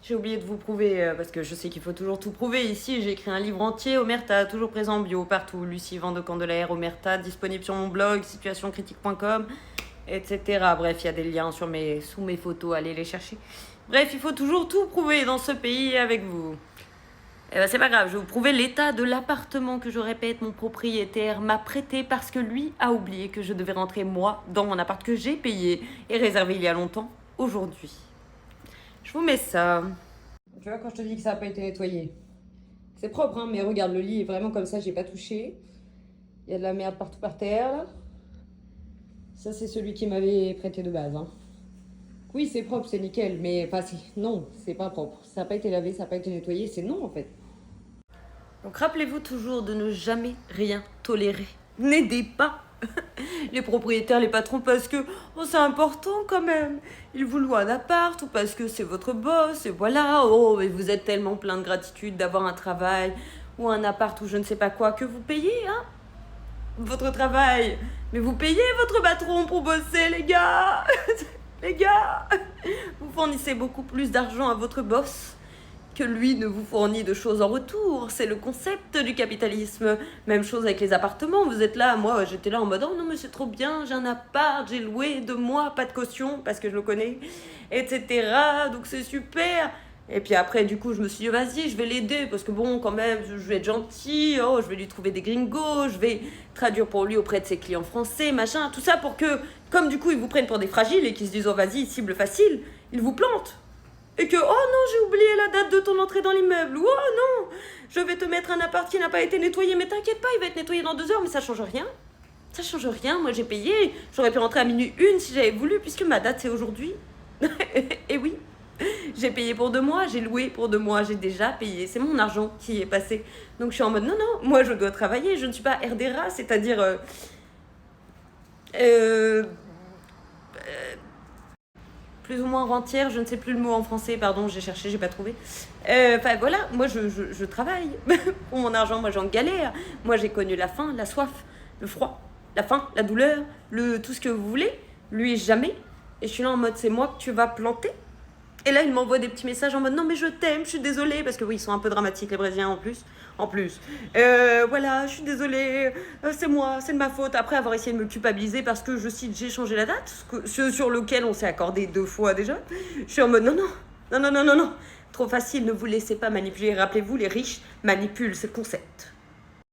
J'ai oublié de vous prouver, parce que je sais qu'il faut toujours tout prouver. Ici, j'ai écrit un livre entier, Omerta, toujours présent en bio, partout. Lucie Van de Candelaire, Omerta, disponible sur mon blog, situationcritique.com, etc. Bref, il y a des liens sous mes photos, allez les chercher. Bref, il faut toujours tout prouver dans ce pays avec vous. Eh ben, c'est pas grave, je vais vous prouver l'état de l'appartement que, je répète, mon propriétaire m'a prêté parce que lui a oublié que je devais rentrer, moi, dans mon appart que j'ai payé et réservé il y a longtemps, aujourd'hui. Je vous mets ça. Tu vois, quand je te dis que ça n'a pas été nettoyé, c'est propre, hein, mais regarde, le lit est vraiment comme ça, j'ai pas touché. Il y a de la merde partout par terre, là. Ça, c'est celui qui m'avait prêté de base, hein. Oui, c'est propre, c'est nickel, mais enfin, non, c'est pas propre. Ça n'a pas été lavé, ça n'a pas été nettoyé, c'est non, en fait. Donc rappelez-vous toujours de ne jamais rien tolérer. N'aidez pas les propriétaires, les patrons, parce que c'est important quand même. Ils vous louent un appart ou parce que c'est votre boss et voilà. Oh, et vous êtes tellement plein de gratitude d'avoir un travail ou un appart ou je ne sais pas quoi que vous payez, hein, votre travail. Mais vous payez votre patron pour bosser, les gars. Les gars, vous fournissez beaucoup plus d'argent à votre boss que lui ne vous fournit de choses en retour. C'est le concept du capitalisme. Même chose avec les appartements. Vous êtes là, moi j'étais là en mode oh non mais c'est trop bien, j'ai un appart, j'ai loué 2 mois, pas de caution parce que je le connais, etc. Donc c'est super. Et puis après, du coup, je me suis dit, vas-y, je vais l'aider, parce que bon, quand même, je vais être gentil, je vais lui trouver des gringos, je vais traduire pour lui auprès de ses clients français, machin, tout ça pour que, comme du coup, ils vous prennent pour des fragiles et qu'ils se disent, oh vas-y, cible facile, ils vous plantent. Et que, oh non, j'ai oublié la date de ton entrée dans l'immeuble. Ou, oh non, je vais te mettre un appart qui n'a pas été nettoyé. Mais t'inquiète pas, il va être nettoyé dans 2 heures, mais ça change rien. Ça change rien, moi j'ai payé. J'aurais pu rentrer à minuit 1 si j'avais voulu, puisque ma date c'est aujourd'hui. Et oui, j'ai payé pour 2 mois, j'ai loué pour 2 mois, j'ai déjà payé. C'est mon argent qui est passé. Donc je suis en mode, non, non, moi je dois travailler, je ne suis pas RDRA, c'est-à-dire... plus ou moins rentière, je ne sais plus le mot en français, pardon, j'ai cherché, j'ai pas trouvé. Enfin voilà, moi je travaille pour mon argent, moi j'en galère. Moi j'ai connu la faim, la soif, le froid, la faim, la douleur, tout ce que vous voulez. Lui jamais. Et je suis là en mode c'est moi que tu vas planter. Et là il m'envoie des petits messages en mode non mais je t'aime, je suis désolée, parce que oui ils sont un peu dramatiques les Brésiliens en plus. En plus, voilà, je suis désolée, c'est moi, c'est de ma faute. Après avoir essayé de me culpabiliser parce que, je cite, j'ai changé la date, ce sur lequel on s'est accordé 2 fois déjà. Je suis en mode non, non, non, non, non, non, non. Trop facile, ne vous laissez pas manipuler. Rappelez-vous, les riches manipulent, c'est le concept.